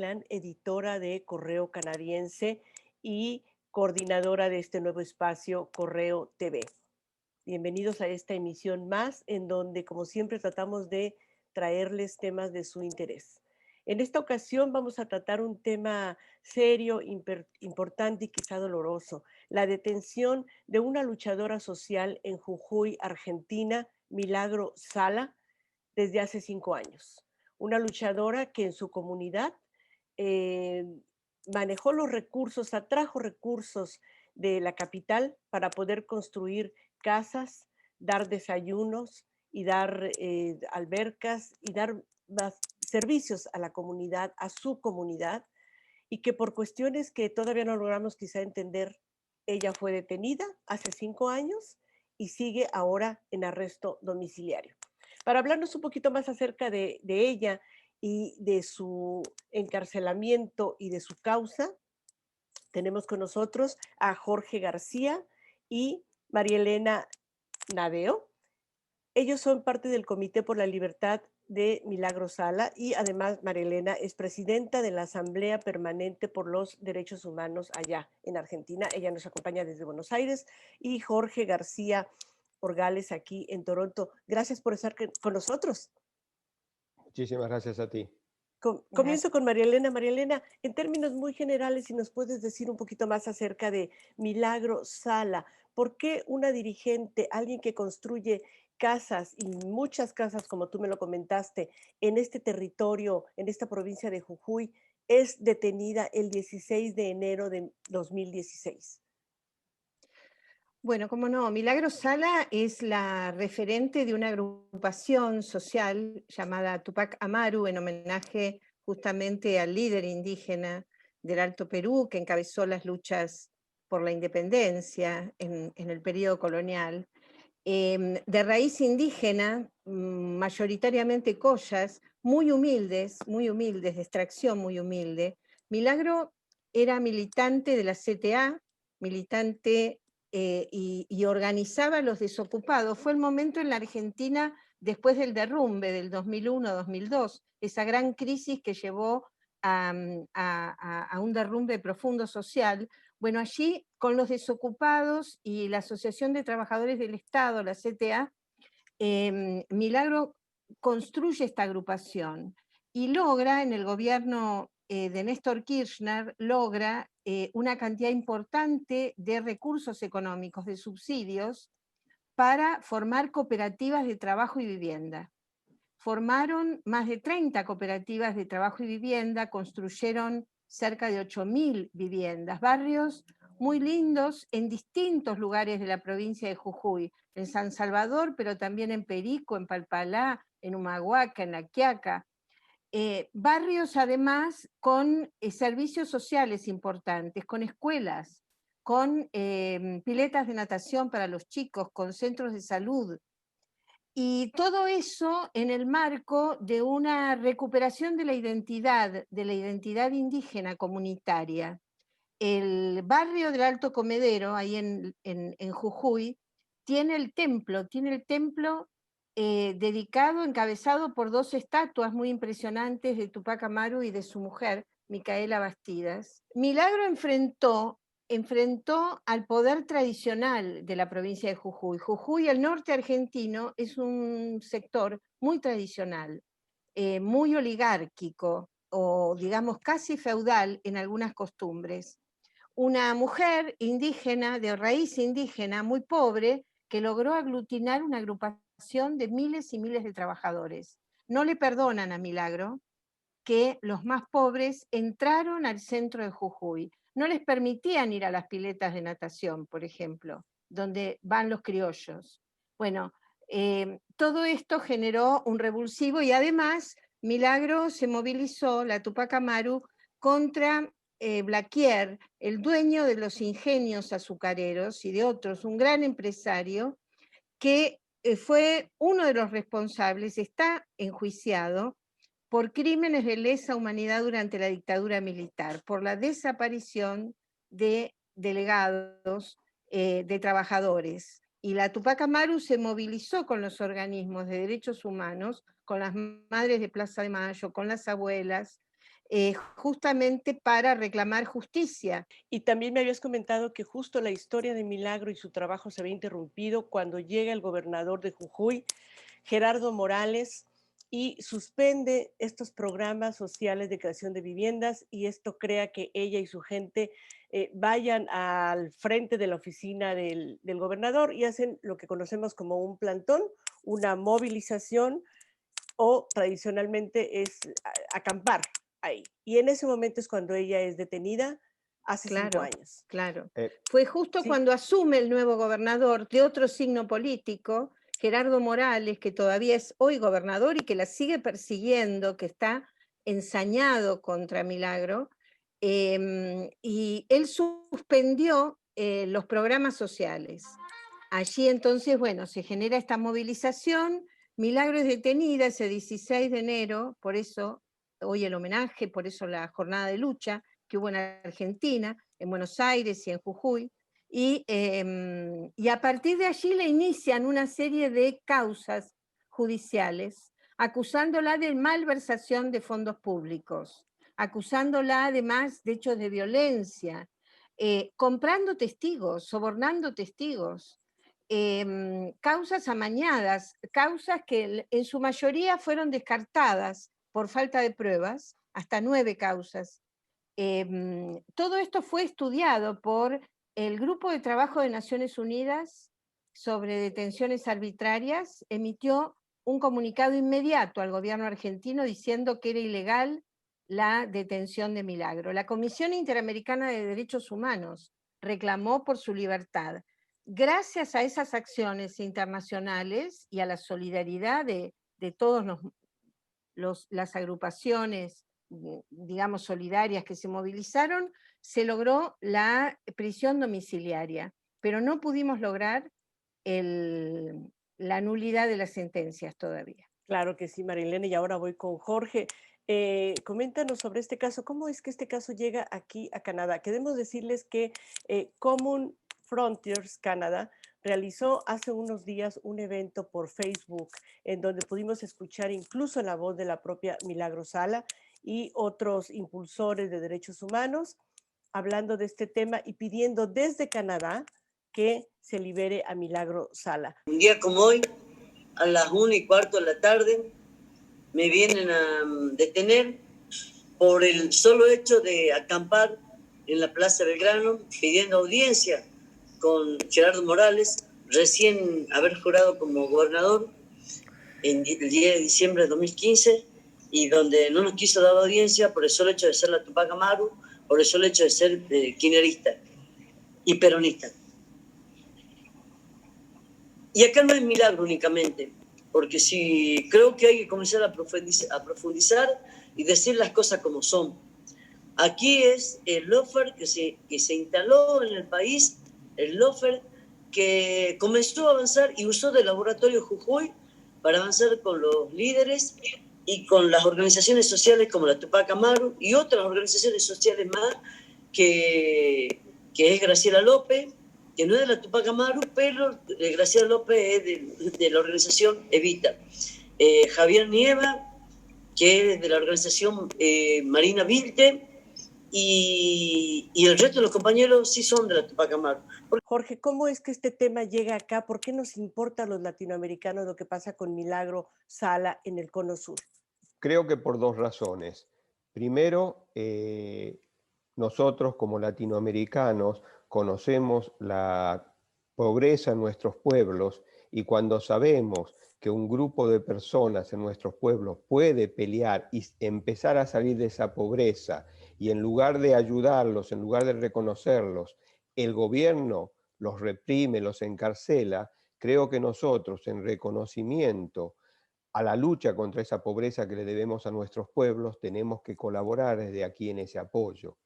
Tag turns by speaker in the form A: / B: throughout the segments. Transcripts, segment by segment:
A: Cleveland, editora de Correo Canadiense y coordinadora de este nuevo espacio Correo TV. Bienvenidos a esta emisión más, en donde, como siempre, tratamos de traerles temas de su interés. En esta ocasión vamos a tratar un tema serio, importante y quizá doloroso: la detención de una luchadora social en Jujuy, Argentina, Milagro Sala, desde hace 5 años. Una luchadora que en su comunidad eh, manejó los recursos, atrajo recursos de la capital para poder construir casas, dar desayunos y dar albercas y dar más servicios a la comunidad, a su comunidad, y que por cuestiones que todavía no logramos quizá entender, ella fue detenida hace 5 años y sigue ahora en arresto domiciliario. Para hablarnos un poquito más acerca de ella y de su encarcelamiento y de su causa, tenemos con nosotros a Jorge García y María Elena Nadeo. Ellos son parte del Comité por la Libertad de Milagro Sala y además María Elena es presidenta de la Asamblea Permanente por los Derechos Humanos allá en Argentina. Ella nos acompaña desde Buenos Aires, y Jorge García Orgales aquí en Toronto. Gracias por estar con nosotros.
B: Muchísimas gracias a ti.
A: Comienzo con María Elena. María Elena, en términos muy generales, si nos puedes decir un poquito más acerca de Milagro Sala. ¿Por qué una dirigente, alguien que construye casas y muchas casas, como tú me lo comentaste, en este territorio, en esta provincia de Jujuy, es detenida el 16 de enero de 2016?
C: Bueno, cómo no, Milagro Sala es la referente de una agrupación social llamada Tupac Amaru, en homenaje justamente al líder indígena del Alto Perú, que encabezó las luchas por la independencia en el periodo colonial. De raíz indígena, mayoritariamente collas, muy humildes, de extracción muy humilde. Milagro era militante de la CTA, militante y organizaba a los desocupados. Fue el momento en la Argentina, después del derrumbe del 2001-2002, esa gran crisis que llevó a un derrumbe profundo social. Bueno, allí con los desocupados y la Asociación de Trabajadores del Estado, la CTA, Milagro construye esta agrupación y logra en el gobierno de Néstor Kirchner, logra una cantidad importante de recursos económicos, de subsidios, para formar cooperativas de trabajo y vivienda. Formaron más de 30 cooperativas de trabajo y vivienda, construyeron cerca de 8.000 viviendas, barrios muy lindos en distintos lugares de la provincia de Jujuy, en San Salvador, pero también en Perico, en Palpalá, en Humahuaca, en La Quiaca. Barrios además con servicios sociales importantes, con escuelas, con piletas de natación para los chicos, con centros de salud. Y todo eso en el marco de una recuperación de la identidad indígena comunitaria. El barrio del Alto Comedero, ahí en Jujuy, tiene el templo dedicado, encabezado por 2 estatuas muy impresionantes de Tupac Amaru y de su mujer, Micaela Bastidas. Milagro enfrentó al poder tradicional de la provincia de Jujuy. Jujuy, el norte argentino, es un sector muy tradicional, muy oligárquico, o digamos casi feudal en algunas costumbres. Una mujer indígena, de raíz indígena, muy pobre, que logró aglutinar una agrupación de miles y miles de trabajadores. No le perdonan a Milagro que los más pobres entraron al centro de Jujuy. No les permitían ir a las piletas de natación, por ejemplo, donde van los criollos. Bueno, todo esto generó un revulsivo y además Milagro se movilizó, la Tupac Amaru, contra Blaquier, el dueño de los ingenios azucareros y de otros, un gran empresario que fue uno de los responsables, está enjuiciado por crímenes de lesa humanidad durante la dictadura militar, por la desaparición de delegados, de trabajadores. Y la Tupac Amaru se movilizó con los organismos de derechos humanos, con las madres de Plaza de Mayo, con las abuelas, justamente para reclamar justicia.
A: Y también me habías comentado que justo la historia de Milagro y su trabajo se había interrumpido cuando llega el gobernador de Jujuy, Gerardo Morales, y suspende estos programas sociales de creación de viviendas, y esto crea que ella y su gente vayan al frente de la oficina del gobernador y hacen lo que conocemos como un plantón, una movilización, o tradicionalmente es acampar ahí. Y en ese momento es cuando ella es detenida hace 5
C: Claro,
A: años.
C: claro.
B: Eh,
C: Fue justo
A: Sí,
C: cuando asume el nuevo gobernador de otro signo político, Gerardo Morales, que todavía es hoy gobernador y que la sigue persiguiendo, que está ensañado contra Milagro, y él suspendió los programas sociales. Allí entonces, bueno, se genera esta movilización, Milagro es detenida ese 16 de enero, por eso hoy el homenaje, por eso la jornada de lucha que hubo en Argentina, en Buenos Aires y en Jujuy, y a partir de allí le inician una serie de causas judiciales, acusándola de malversación de fondos públicos, acusándola además de hechos de violencia, comprando testigos, sobornando testigos, causas amañadas, causas que en su mayoría fueron descartadas por falta de pruebas, hasta 9 causas. Todo esto fue estudiado por el Grupo de Trabajo de Naciones Unidas sobre detenciones arbitrarias, emitió un comunicado inmediato al gobierno argentino diciendo que era ilegal la detención de Milagro. La Comisión Interamericana de Derechos Humanos reclamó por su libertad. Gracias a esas acciones internacionales y a la solidaridad de todas las agrupaciones, digamos, solidarias que se movilizaron, se logró la prisión domiciliaria, pero no pudimos lograr la nulidad de las sentencias todavía.
A: claro que sí, Marilena, y ahora voy con Jorge. Coméntanos sobre este caso. ¿Cómo es que este caso llega aquí a Canadá? Queremos decirles que Common Frontiers Canada realizó hace unos días un evento por Facebook en donde pudimos escuchar incluso la voz de la propia Milagro Sala y otros impulsores de derechos humanos hablando de este tema y pidiendo desde Canadá que se libere a Milagro Sala.
D: Un día como hoy, a las 1:15 de la tarde, me vienen a detener por el solo hecho de acampar en la Plaza Belgrano pidiendo audiencia con Gerardo Morales, recién haber jurado como gobernador en el 10 de diciembre de 2015, y donde no nos quiso dar audiencia por el solo hecho de ser la Tupac Amaru, por el solo hecho de ser kirchnerista y peronista. Y acá no es milagro únicamente, porque sí, creo que hay que comenzar a profundizar y decir las cosas como son. Aquí es el lawfare que se instaló en el país, el lawfare que comenzó a avanzar y usó del laboratorio Jujuy para avanzar con los líderes y con las organizaciones sociales como la Tupac Amaru y otras organizaciones sociales más, que es Graciela López, que no es de la Tupac Amaru, pero Graciela López es de la organización Evita. Javier Nieva, que es de la organización Marina Vilte, y el resto de los compañeros sí son de la Tupac Amaru.
A: Jorge, ¿cómo es que este tema llega acá? ¿Por qué nos importa a los latinoamericanos lo que pasa con Milagro Sala en el Cono Sur?
B: Creo que por dos razones. Primero, nosotros como latinoamericanos conocemos la pobreza en nuestros pueblos, y cuando sabemos que un grupo de personas en nuestros pueblos puede pelear y empezar a salir de esa pobreza, y en lugar de ayudarlos, en lugar de reconocerlos, el gobierno los reprime, los encarcela, creo que nosotros, en reconocimiento a la lucha contra esa pobreza que le debemos a nuestros pueblos, tenemos que colaborar desde aquí en ese apoyo.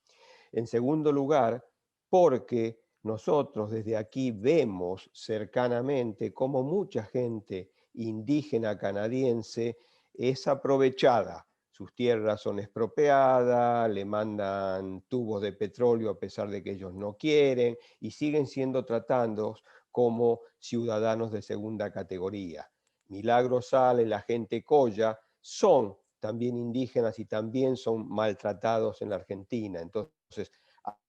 B: En segundo lugar, porque nosotros desde aquí vemos cercanamente cómo mucha gente indígena canadiense es aprovechada. Sus tierras son expropiadas, le mandan tubos de petróleo a pesar de que ellos no quieren, y siguen siendo tratados como ciudadanos de segunda categoría. Milagro Sala y la gente Coya son también indígenas y también son maltratados en la Argentina. Entonces,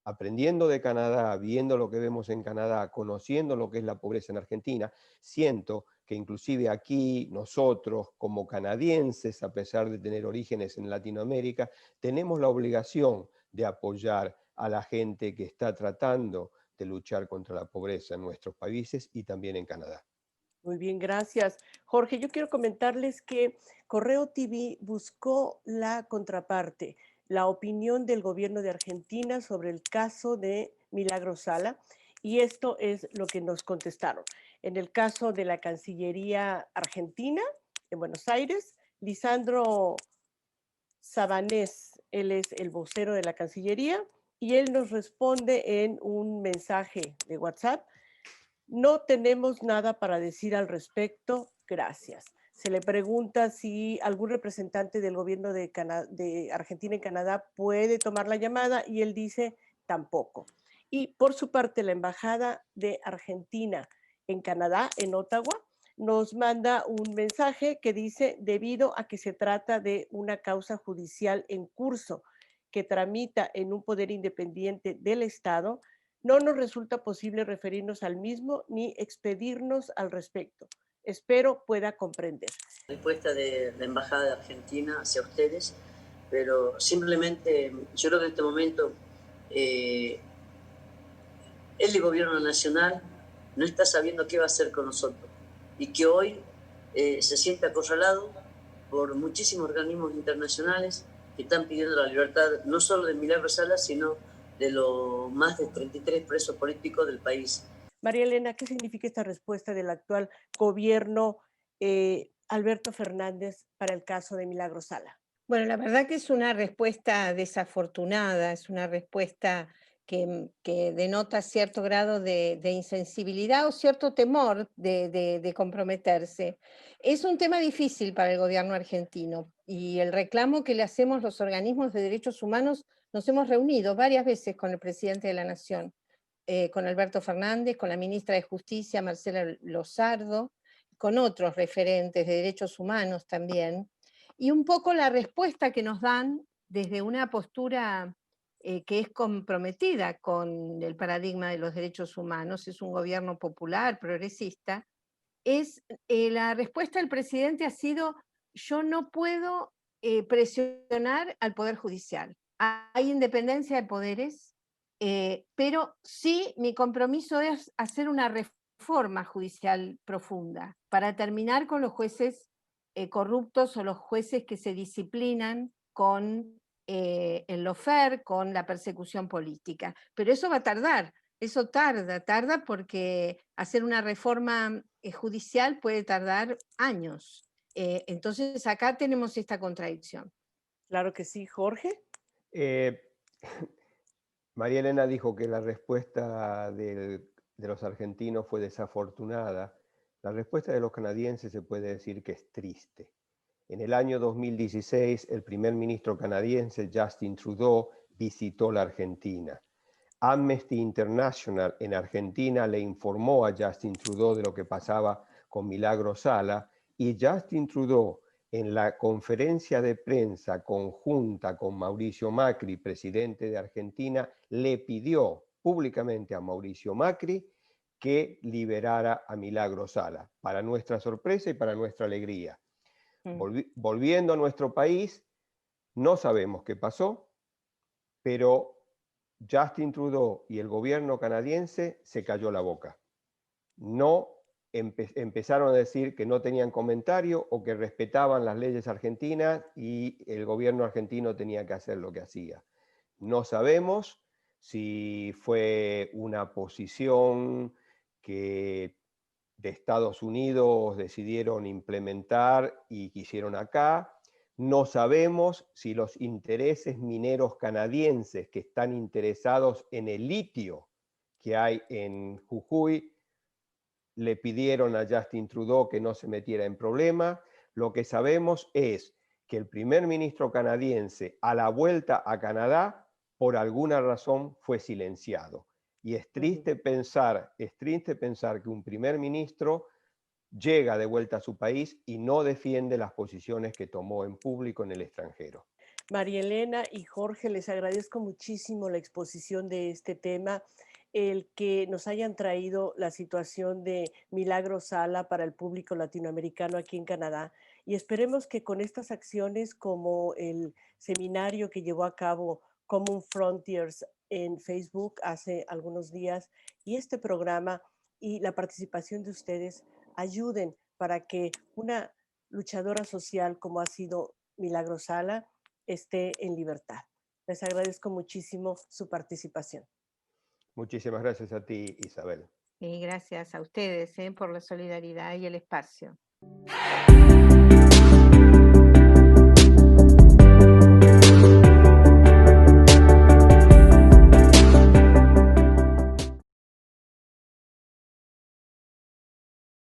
B: aprendiendo de Canadá, viendo lo que vemos en Canadá, conociendo lo que es la pobreza en Argentina, siento que inclusive aquí nosotros como canadienses, a pesar de tener orígenes en Latinoamérica, tenemos la obligación de apoyar a la gente que está tratando de luchar contra la pobreza en nuestros países y también en Canadá.
A: Muy bien, gracias. Jorge, yo quiero comentarles que Correo TV buscó la contraparte, la opinión del gobierno de Argentina sobre el caso de Milagro Sala, y esto es lo que nos contestaron. En el caso de la Cancillería Argentina, en Buenos Aires, Lisandro Sabanés, él es el vocero de la Cancillería, y él nos responde en un mensaje de WhatsApp: no tenemos nada para decir al respecto, gracias. Se le pregunta si algún representante del gobierno de Argentina en Canadá puede tomar la llamada y él dice tampoco. Y por su parte, la Embajada de Argentina en Canadá, en Ottawa, nos manda un mensaje que dice: debido a que se trata de una causa judicial en curso que tramita en un poder independiente del Estado, no nos resulta posible referirnos al mismo ni expedirnos al respecto. Espero pueda comprender.
D: Respuesta de la Embajada de Argentina hacia ustedes, pero simplemente yo creo que en este momento el gobierno nacional no está sabiendo qué va a hacer con nosotros y que hoy se siente acorralado por muchísimos organismos internacionales que están pidiendo la libertad no solo de Milagro Sala, sino de los más de 33 presos políticos del país.
A: María Elena, ¿qué significa esta respuesta del actual gobierno Alberto Fernández para el caso de Milagro Sala?
C: Bueno, la verdad que es una respuesta desafortunada, es una respuesta que denota cierto grado de insensibilidad o cierto temor de comprometerse. Es un tema difícil para el gobierno argentino y el reclamo que le hacemos los organismos de derechos humanos, nos hemos reunido varias veces con el presidente de la Nación, con Alberto Fernández, con la ministra de Justicia, Marcela Lozardo, con otros referentes de derechos humanos también. Y un poco la respuesta que nos dan desde una postura que es comprometida con el paradigma de los derechos humanos, es un gobierno popular, progresista, es la respuesta del presidente ha sido: yo no puedo presionar al Poder Judicial. Hay independencia de poderes, pero sí mi compromiso es hacer una reforma judicial profunda para terminar con los jueces corruptos o los jueces que se disciplinan con el lawfare, con la persecución política. Pero eso va a tardar, eso tarda porque hacer una reforma judicial puede tardar años. Entonces acá tenemos esta contradicción.
A: Claro que sí, Jorge.
B: María Elena dijo que la respuesta de los argentinos fue desafortunada. La respuesta de los canadienses se puede decir que es triste. En el año 2016, el primer ministro canadiense Justin Trudeau visitó la Argentina. Amnesty International en Argentina le informó a Justin Trudeau de lo que pasaba con Milagro Sala, y Justin Trudeau, en la conferencia de prensa conjunta con Mauricio Macri, presidente de Argentina, le pidió públicamente a Mauricio Macri que liberara a Milagro Sala, para nuestra sorpresa y para nuestra alegría. Volviendo a nuestro país, no sabemos qué pasó, pero Justin Trudeau y el gobierno canadiense se cayó la boca. No empezaron a decir que no tenían comentario o que respetaban las leyes argentinas y el gobierno argentino tenía que hacer lo que hacía. No sabemos si fue una posición que de Estados Unidos decidieron implementar y quisieron acá. No sabemos si los intereses mineros canadienses que están interesados en el litio que hay en Jujuy le pidieron a Justin Trudeau que no se metiera en problema. Lo que sabemos es que el primer ministro canadiense, a la vuelta a Canadá, por alguna razón fue silenciado. Y es triste pensar que un primer ministro llega de vuelta a su país y no defiende las posiciones que tomó en público en el extranjero.
A: María Elena y Jorge, les agradezco muchísimo la exposición de este tema, el que nos hayan traído la situación de Milagro Sala para el público latinoamericano aquí en Canadá, y esperemos que con estas acciones como el seminario que llevó a cabo Common Frontiers en Facebook hace algunos días y este programa y la participación de ustedes ayuden para que una luchadora social como ha sido Milagro Sala esté en libertad. Les agradezco muchísimo su participación.
B: Muchísimas gracias a ti, Isabel.
C: Y gracias a ustedes por la solidaridad y el espacio.